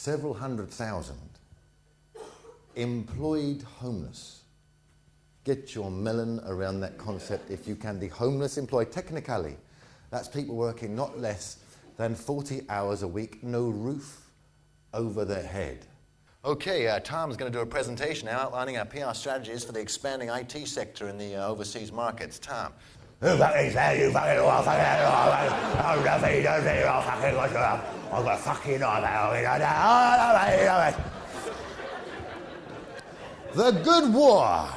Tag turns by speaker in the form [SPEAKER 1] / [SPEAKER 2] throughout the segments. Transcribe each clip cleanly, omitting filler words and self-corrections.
[SPEAKER 1] several 100,000 employed homeless. Get your melon around that concept if you can. The homeless employed, technically, that's people working not less than 40 hours a week, no roof over their head. Okay, Tom's going to do a presentation now outlining our PR strategies for the expanding IT sector in the overseas markets. Tom.
[SPEAKER 2] You fucking say, you fucking
[SPEAKER 1] The Good War.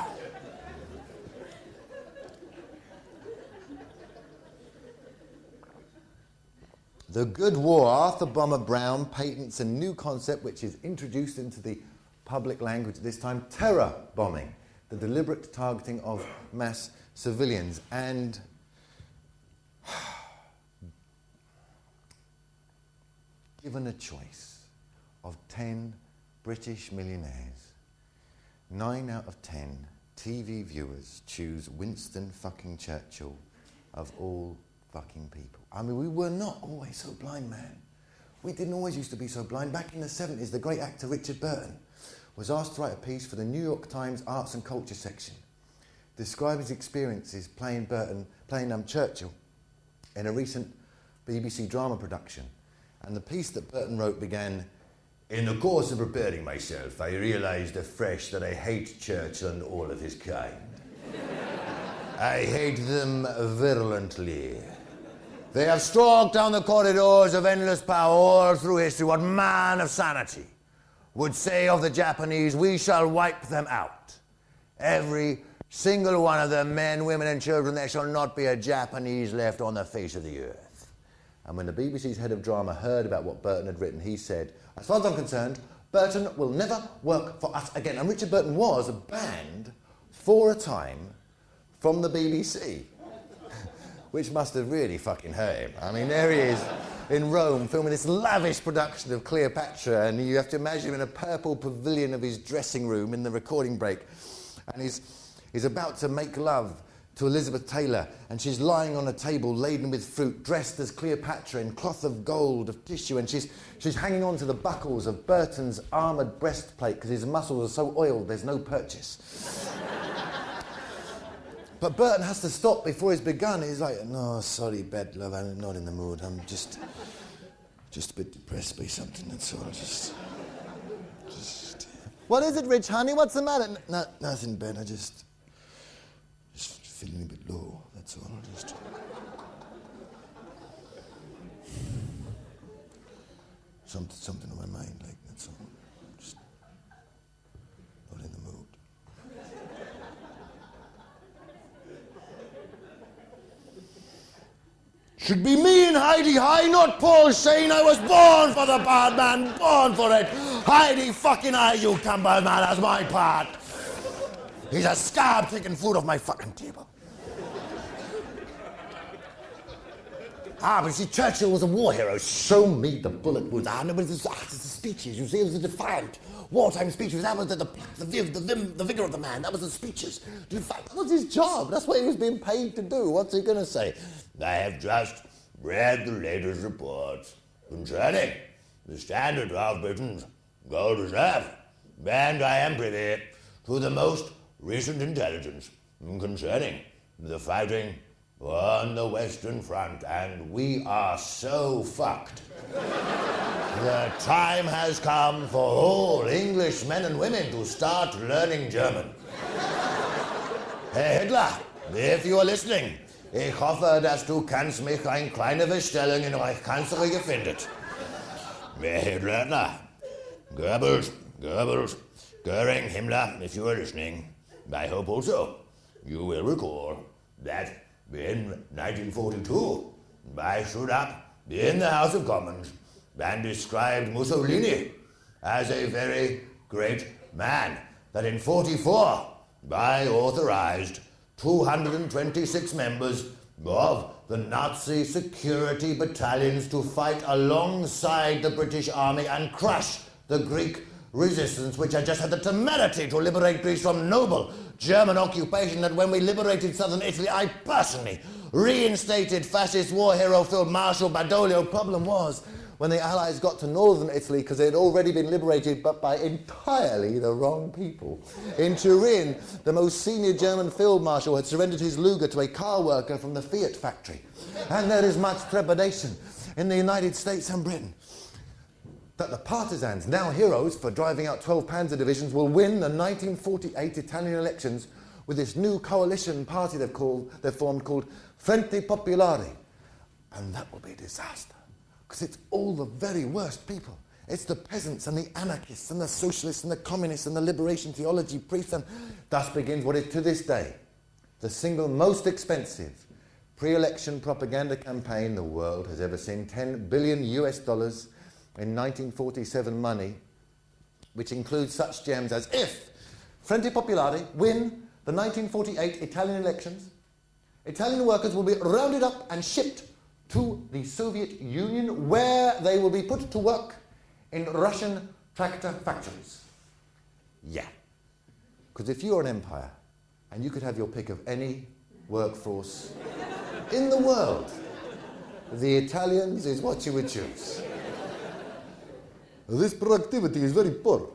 [SPEAKER 1] The Good War. Arthur Bomber Brown patents a new concept which is introduced into the public language this time, terror bombing, the deliberate targeting of mass civilians. And given a choice of 10 British millionaires, 9 out of 10 TV viewers choose Winston fucking Churchill of all fucking people. I mean, we were not always so blind, man. We didn't always used to be so blind. Back in the 70s, the great actor Richard Burton was asked to write a piece for the New York Times Arts and Culture section, describe his experiences playing Churchill in a recent BBC drama production. And the piece that Burton wrote began, "In the course of preparing myself, I realised afresh that I hate Churchill and all of his kind. I hate them virulently. They have stalked down the corridors of endless power all through history. What man of sanity would say of the Japanese, we shall wipe them out. Every single one of them, men, women and children, there shall not be a Japanese left on the face of the earth." And when the BBC's head of drama heard about what Burton had written, he said, "As far as I'm concerned, Burton will never work for us again." And Richard Burton was banned for a time from the BBC, which must have really fucking hurt him. I mean, there he is in Rome filming this lavish production of Cleopatra, and you have to imagine him in a purple pavilion of his dressing room in the recording break, and he's about to make love to Elizabeth Taylor, and she's lying on a table laden with fruit, dressed as Cleopatra in cloth of gold of tissue, and she's hanging on to the buckles of Burton's armoured breastplate because his muscles are so oiled there's no purchase. But Burton has to stop before he's begun. He's like, "No, sorry, bed love, I'm not in the mood. I'm just a bit depressed by something, that's all. Just. What is it, Rich, honey? What's the matter?" Nothing, Ben. I just feeling a bit low, that's all. Just. Something on my mind, like, that's all. Just not in the mood. Should be me and Heidi High, not Paul Shane. I was born for the part, man, born for it. Heidi fucking High, you Campbell, man, that's my part. He's a scab taking food off my fucking table. But see, Churchill was a war hero. Show me the bullet wounds. No, but it's the speeches, you see, it was a defiant wartime speeches. That was the vigor of the man. That was the speeches. That was his job. That's what he was being paid to do. What's he going to say? "I have just read the latest reports concerning the standard of Britain's gold reserve, and I am privy to the most recent intelligence concerning the fighting on the Western Front, and we are so fucked. The time has come for all English men and women to start learning German. Herr Hitler, if you are listening, ich hoffe, dass du kannst mich eine kleine Bestellung in Reichskanzlei findet. Herr Hitler, Goebbels, Goering, Himmler, if you are listening, I hope also you will recall that in 1942, I stood up in the House of Commons and described Mussolini as a very great man. That in 1944, I authorized 226 members of the Nazi security battalions to fight alongside the British Army and crush the Greek resistance, which had just had the temerity to liberate Greece from noble German occupation. That when we liberated southern Italy, I personally reinstated fascist war hero Field Marshal Badoglio. Problem was, when the Allies got to northern Italy, because they had already been liberated, but by entirely the wrong people. In Turin, the most senior German field marshal had surrendered his Luger to a car worker from the Fiat factory. And there is much trepidation in the United States and Britain that the partisans, now heroes for driving out 12 Panzer divisions, will win the 1948 Italian elections with this new coalition party they've formed called Frente Popolare. And that will be a disaster, because it's all the very worst people. It's the peasants and the anarchists and the socialists and the communists and the liberation theology priests, and thus begins what is to this day the single most expensive pre-election propaganda campaign the world has ever seen. $10 billion in 1947 money, which includes such gems as, if Frente Popolare win the 1948 Italian elections, Italian workers will be rounded up and shipped to the Soviet Union, where they will be put to work in Russian tractor factories. Yeah. Because if you're an empire, and you could have your pick of any workforce in the world, the Italians is what you would choose. This productivity is very poor.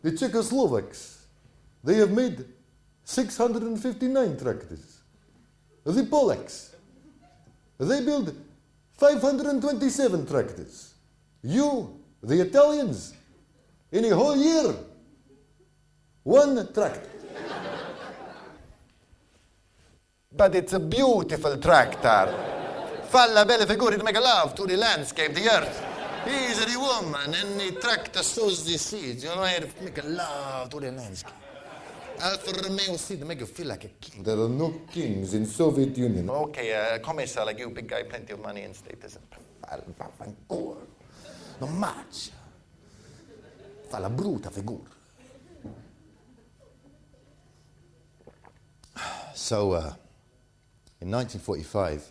[SPEAKER 1] The Czechoslovaks, they have made 659 tractors. The Polacks, they build 527 tractors. You, the Italians, in a whole year, 1 tractor. But it's a beautiful tractor. Fa la belle figure to make a love to the landscape, the earth. He's the woman, and the tractor sows the seeds. You know, make a love to the landscape. Alfa Romeo seed to make you feel like a king. There are no kings in Soviet Union. Okay, a commissar like you, big guy, plenty of money and status. Non marcia. Fa la brutta figura. So, in 1945,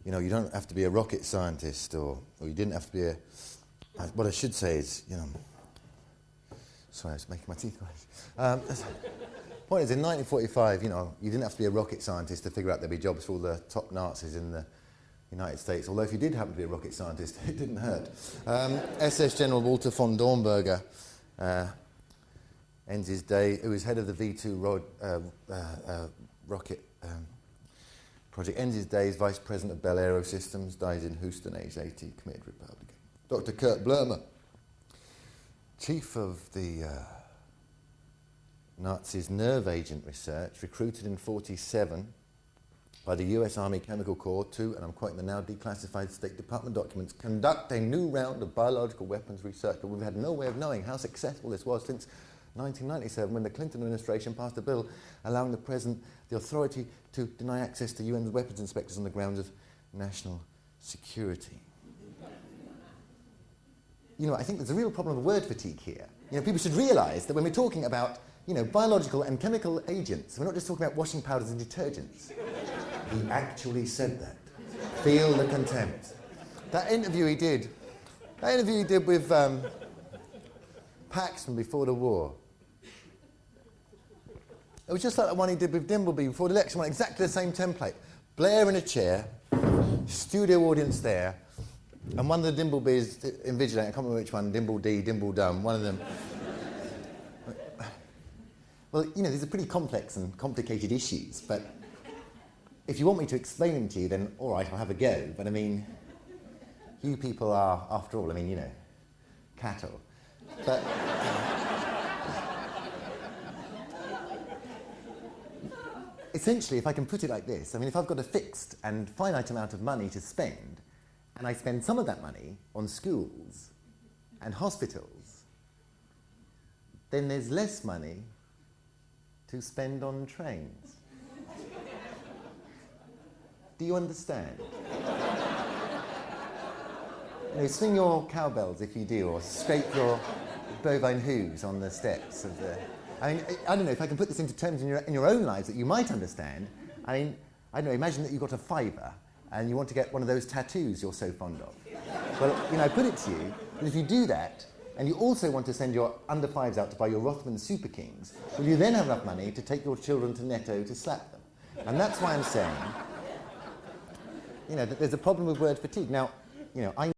[SPEAKER 1] you know, you don't have to be a rocket scientist, or you didn't have to be what I should say is, you know, sorry, I was making my teeth noise. Point is, in 1945, you know, you didn't have to be a rocket scientist to figure out there'd be jobs for all the top Nazis in the United States, although if you did happen to be a rocket scientist, it didn't hurt. SS General Walter von Dornberger ends his day, who was head of the V2 rocket project, ends his days Vice President of Bell Aerosystems, dies in Houston, age 80, committed Republican. Dr. Kurt Blermer, chief of the Nazis' nerve agent research, recruited in 1947 by the US Army Chemical Corps to, and I'm quoting the now declassified State Department documents, conduct a new round of biological weapons research. But we've had no way of knowing how successful this was since 1997, when the Clinton administration passed a bill allowing the President the authority to deny access to UN weapons inspectors on the grounds of national security. You know, I think there's a real problem of word fatigue here. You know, people should realise that when we're talking about, you know, biological and chemical agents, we're not just talking about washing powders and detergents. He actually said that. Feel the contempt. That interview he did with Paxman before the war. It was just like the one he did with Dimbleby before the election, exactly the same template. Blair in a chair, studio audience there, and one of the Dimblebys invigilating, I can't remember which one, Dimble D, Dimble Dum, one of them. Well, you know, these are pretty complex and complicated issues, but if you want me to explain them to you, then all right, I'll have a go. But I mean, you people are, after all, I mean, you know, cattle. But essentially, if I can put it like this, I mean, if I've got a fixed and finite amount of money to spend, and I spend some of that money on schools and hospitals, then there's less money to spend on trains. Do you understand? You know, swing your cowbells if you do, or scrape your bovine hooves on the steps of the... I mean, I don't know, if I can put this into terms in your own lives that you might understand. I mean, I don't know, imagine that you've got a fiver and you want to get one of those tattoos you're so fond of. Well, you know, I put it to you that if you do that, and you also want to send your under fives out to buy your Rothman Super Kings, will you then have enough money to take your children to Netto to slap them? And that's why I'm saying You know, there's a problem with word fatigue. Now, you know, I